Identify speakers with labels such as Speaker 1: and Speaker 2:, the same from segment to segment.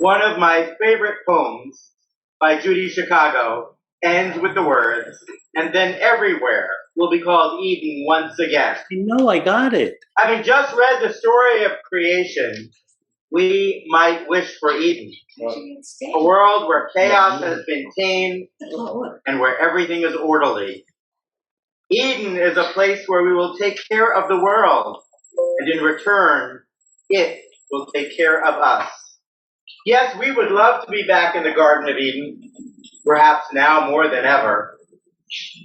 Speaker 1: One of my favorite poems by Judy Chicago ends with the words, "And then everywhere will be called Eden once again."
Speaker 2: I know, I got it.
Speaker 1: Having just read the story of creation, we might wish for Eden, a world where chaos has been tamed and where everything is orderly. Eden is a place where we will take care of the world, and in return, it will take care of us. Yes, we would love to be back in the Garden of Eden, perhaps now more than ever.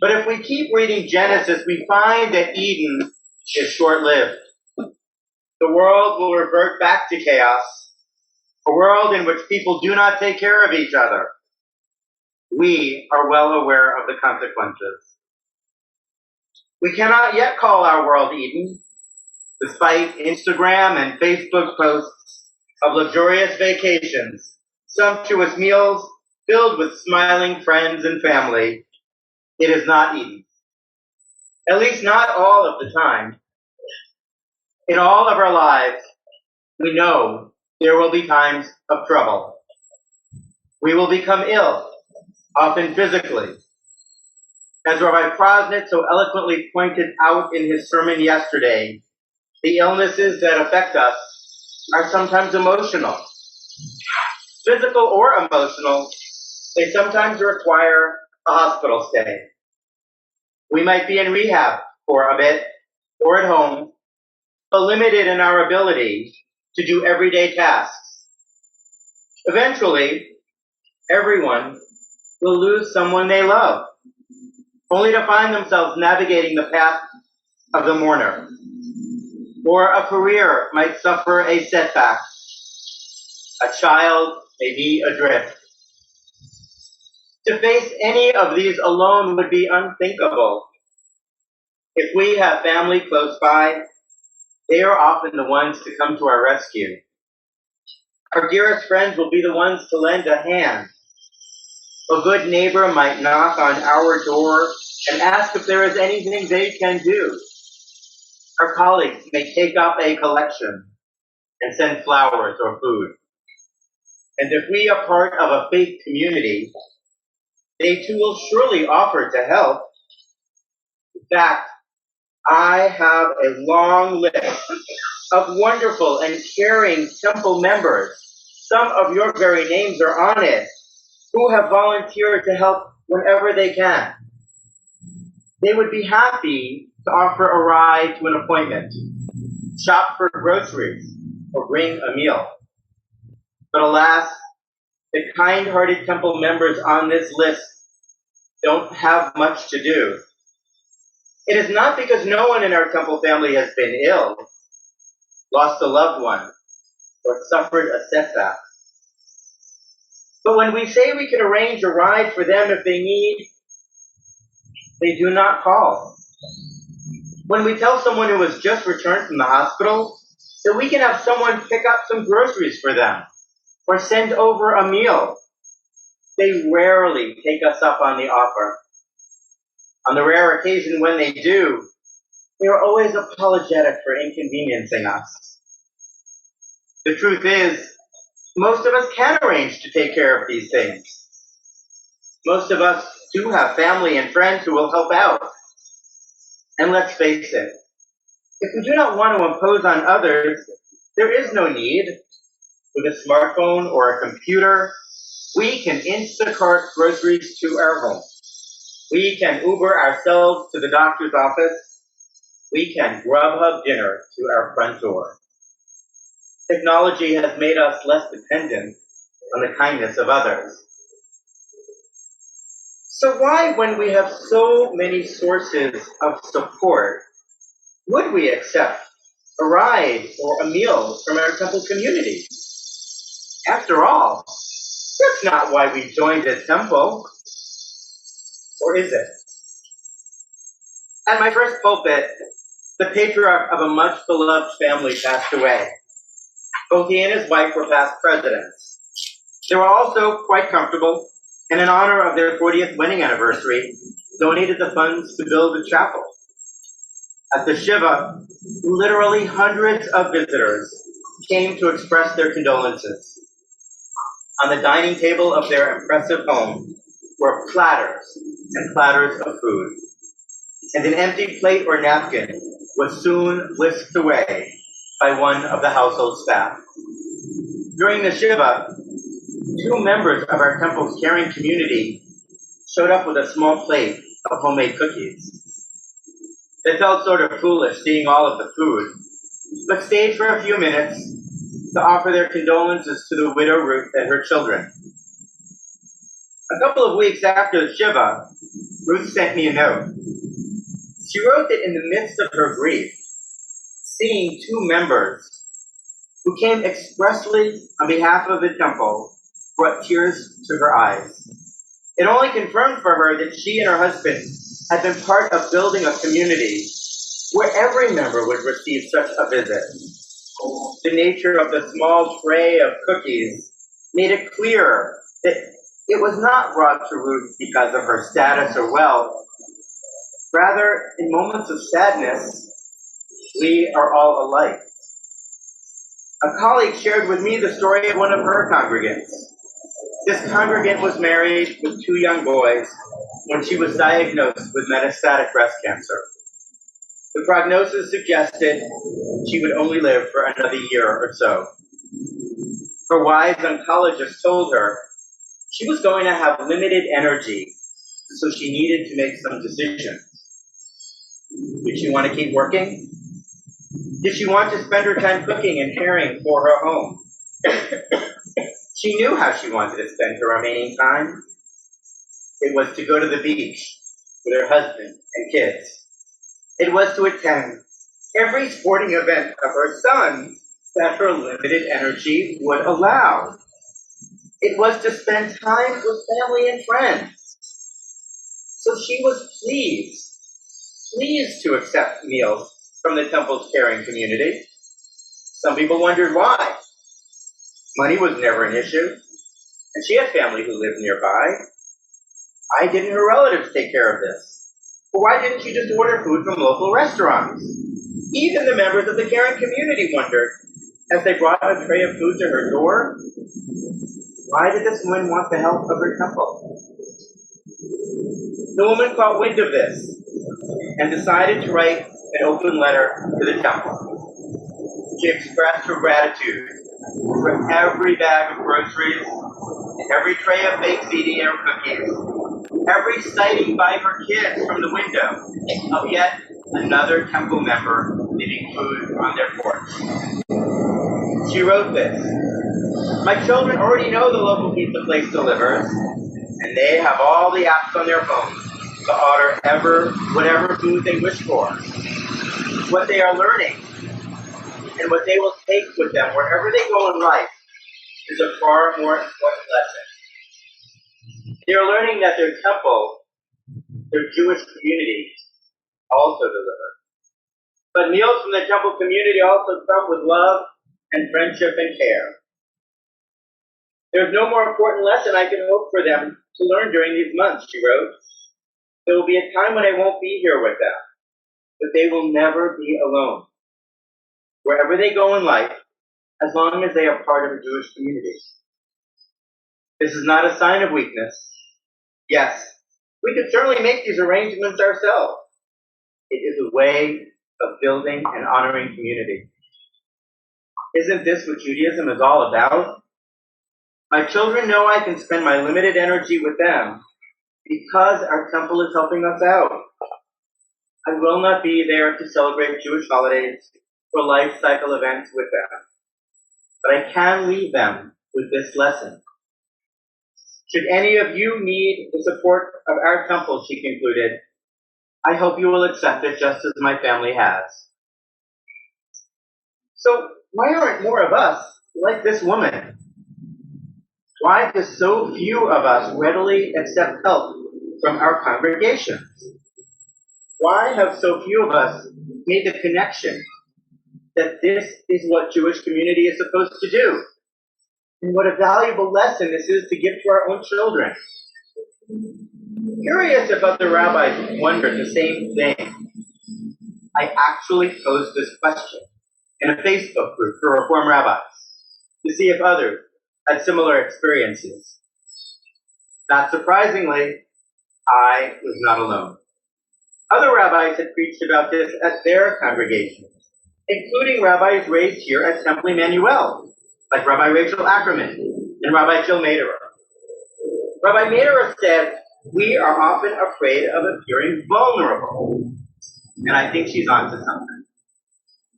Speaker 1: But if we keep reading Genesis, we find that Eden is short-lived. The world will revert back to chaos, a world in which people do not take care of each other. We are well aware of the consequences. We cannot yet call our world Eden, despite Instagram and Facebook posts of luxurious vacations, sumptuous meals filled with smiling friends and family. It is not Eden. At least not all of the time. In all of our lives, we know there will be times of trouble. We will become ill, often physically. As Rabbi Prosnit so eloquently pointed out in his sermon yesterday, the illnesses that affect us are sometimes emotional. Physical or emotional, they sometimes require a hospital stay. We might be in rehab for a bit or at home, but limited in our ability to do everyday tasks. Eventually, everyone will lose someone they love, only to find themselves navigating the path of the mourner. Or a career might suffer a setback. A child may be adrift. To face any of these alone would be unthinkable. If we have family close by, they are often the ones to come to our rescue. Our dearest friends will be the ones to lend a hand. A good neighbor might knock on our door and ask if there is anything they can do. Our colleagues may take up a collection and send flowers or food. And if we are part of a faith community, they too will surely offer to help. In fact, I have a long list of wonderful and caring temple members. Some of your very names are on it, who have volunteered to help whenever they can. They would be happy to offer a ride to an appointment, shop for groceries, or bring a meal. But alas, the kind-hearted temple members on this list don't have much to do. It is not because no one in our temple family has been ill, lost a loved one, or suffered a setback. But when we say we can arrange a ride for them if they need, they do not call. When we tell someone who has just returned from the hospital that we can have someone pick up some groceries for them or send over a meal, they rarely take us up on the offer. On the rare occasion when they do, they are always apologetic for inconveniencing us. The truth is, most of us can arrange to take care of these things. Most of us do have family and friends who will help out. And let's face it, if we do not want to impose on others, there is no need. With a smartphone or a computer, we can Instacart groceries to our home. We can Uber ourselves to the doctor's office. We can Grubhub dinner to our front door. Technology has made us less dependent on the kindness of others. So why, when we have so many sources of support, would we accept a ride or a meal from our temple community? After all, that's not why we joined a temple. Or is it? At my first pulpit, the patriarch of a much-beloved family passed away. Both he and his wife were past presidents. They were also quite comfortable, and in honor of their 40th wedding anniversary, donated the funds to build a chapel. At the Shiva, literally hundreds of visitors came to express their condolences. On the dining table of their impressive home were platters and platters of food, and an empty plate or napkin was soon whisked away by one of the household staff. During the Shiva, 2 members of our temple's caring community showed up with a small plate of homemade cookies. They felt sort of foolish seeing all of the food, but stayed for a few minutes to offer their condolences to the widow Ruth and her children. A couple of weeks after the Shiva, Ruth sent me a note. She wrote that in the midst of her grief, seeing 2 members who came expressly on behalf of the temple brought tears to her eyes. It only confirmed for her that she and her husband had been part of building a community where every member would receive such a visit. The nature of the small tray of cookies made it clear that it was not brought to Ruth because of her status or wealth. Rather, in moments of sadness, we are all alike. A colleague shared with me the story of one of her congregants. This congregant was married with 2 young boys when she was diagnosed with metastatic breast cancer. The prognosis suggested she would only live for another year or so. Her wise oncologist told her she was going to have limited energy, so she needed to make some decisions. Did she want to keep working? Did she want to spend her time cooking and caring for her home? She knew how she wanted to spend her remaining time. It was to go to the beach with her husband and kids. It was to attend every sporting event of her sons that her limited energy would allow. It was to spend time with family and friends. So she was pleased to accept meals from the temple's caring community. Some people wondered why. Money was never an issue, and she had family who lived nearby. Why didn't her relatives take care of this? Or why didn't she just order food from local restaurants? Even the members of the caring community wondered, as they brought a tray of food to her door, why did this woman want the help of her temple? The woman caught wind of this and decided to write an open letter to the temple. She expressed her gratitude for every bag of groceries, every tray of baked ziti or cookies, every sighting by her kids from the window of yet another temple member leaving food on their porch. She wrote this: "My children already know the local pizza place delivers, and they have all the apps on their phones to order whatever food they wish for. What they are learning and what they will take with them wherever they go in life is a far more important lesson. They are learning that their temple, their Jewish community, also delivers. But meals from the temple community also come with love and friendship and care. There's no more important lesson I can hope for them to learn during these months," she wrote. "There will be a time when I won't be here with them, but they will never be alone. Wherever they go in life, as long as they are part of a Jewish community. This is not a sign of weakness. Yes, we could certainly make these arrangements ourselves. It is a way of building and honoring community. Isn't this what Judaism is all about? My children know I can spend my limited energy with them because our temple is helping us out. I will not be there to celebrate Jewish holidays or life cycle events with them, but I can leave them with this lesson. Should any of you need the support of our temple," she concluded, "I hope you will accept it just as my family has." So why aren't more of us like this woman? Why do so few of us readily accept help from our congregations? Why have so few of us made the connection that this is what Jewish community is supposed to do? And what a valuable lesson this is to give to our own children. Curious if other rabbis wondered the same thing, I actually posed this question in a Facebook group for Reform rabbis to see if others had similar experiences. Not surprisingly, I was not alone. Other rabbis had preached about this at their congregations, including rabbis raised here at Temple Emanu-El, like Rabbi Rachel Ackerman and Rabbi Jill Maderer. Rabbi Maderer said, "We are often afraid of appearing vulnerable." And I think she's onto something.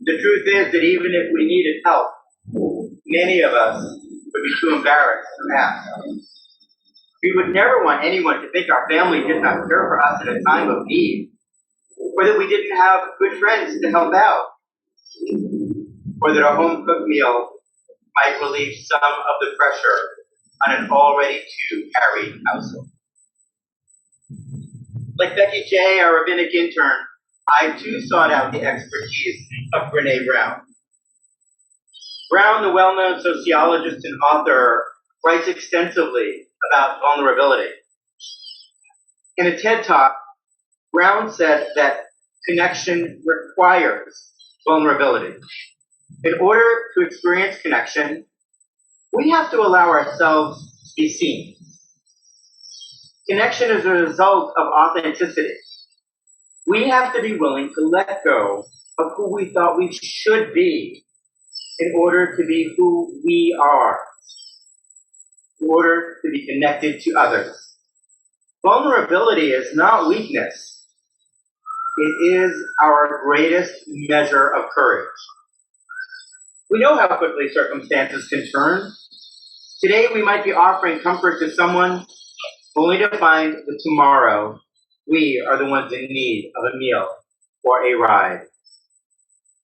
Speaker 1: The truth is that even if we needed help, many of us would be too embarrassed to ask. We would never want anyone to think our family did not care for us at a time of need, or that we didn't have good friends to help out, or that a home-cooked meal might relieve some of the pressure on an already too harried household. Like Becky J., our rabbinic intern, I too sought out the expertise of Brene Brown. Brown, the well-known sociologist and author, writes extensively about vulnerability. In a TED Talk, Brown said that connection requires vulnerability. In order to experience connection, we have to allow ourselves to be seen. Connection is a result of authenticity. We have to be willing to let go of who we thought we should be in order to be who we are, in order to be connected to others. Vulnerability is not weakness. It is our greatest measure of courage. We know how quickly circumstances can turn. Today we might be offering comfort to someone only to find that tomorrow we are the ones in need of a meal or a ride.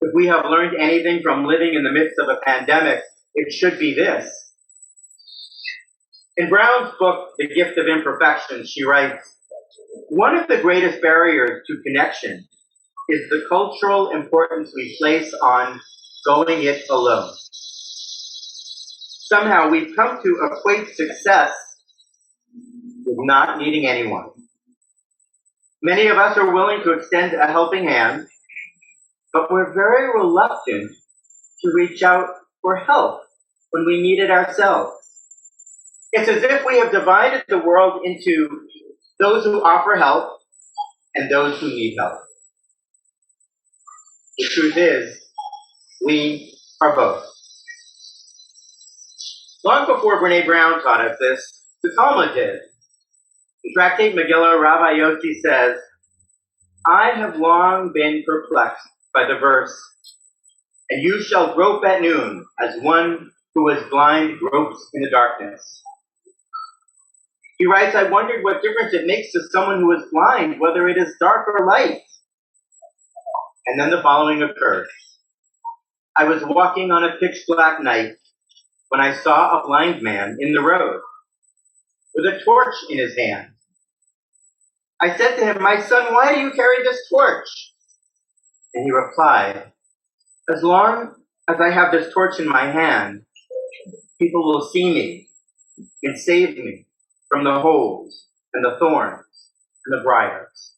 Speaker 1: If we have learned anything from living in the midst of a pandemic, it should be this. In Brown's book, The Gift of Imperfection, she writes, "One of the greatest barriers to connection is the cultural importance we place on going it alone. Somehow we've come to equate success with not needing anyone. Many of us are willing to extend a helping hand, but we're very reluctant to reach out for help when we need it ourselves. It's as if we have divided the world into those who offer help and those who need help. The truth is, we are both." Long before Brene Brown taught us this, the Talmud did. In Tractate Megillah, Rabbi Yossi says, "I have long been perplexed by the verse, 'And you shall grope at noon, as one who is blind gropes in the darkness.'" He writes, "I wondered what difference it makes to someone who is blind, whether it is dark or light." And then the following occurred. "I was walking on a pitch black night when I saw a blind man in the road with a torch in his hand. I said to him, 'My son, why do you carry this torch?' And he replied, 'As long as I have this torch in my hand, people will see me and save me from the holes and the thorns and the briars.'"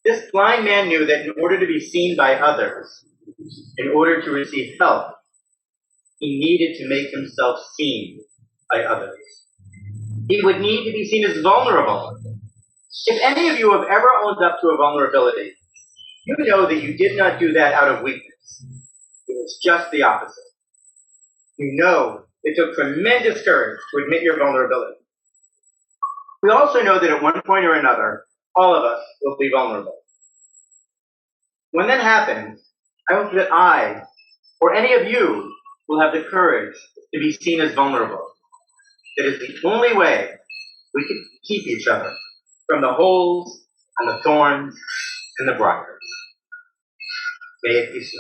Speaker 1: This blind man knew that in order to be seen by others, in order to receive help, he needed to make himself seen by others. He would need to be seen as vulnerable. If any of you have ever owned up to a vulnerability, you know that you did not do that out of weakness. It was just the opposite. You know it took tremendous courage to admit your vulnerability. We also know that at one point or another, all of us will be vulnerable. When that happens, I hope that I, or any of you, will have the courage to be seen as vulnerable. That is the only way we can keep each other from the holes and the thorns and the briars. May it be so.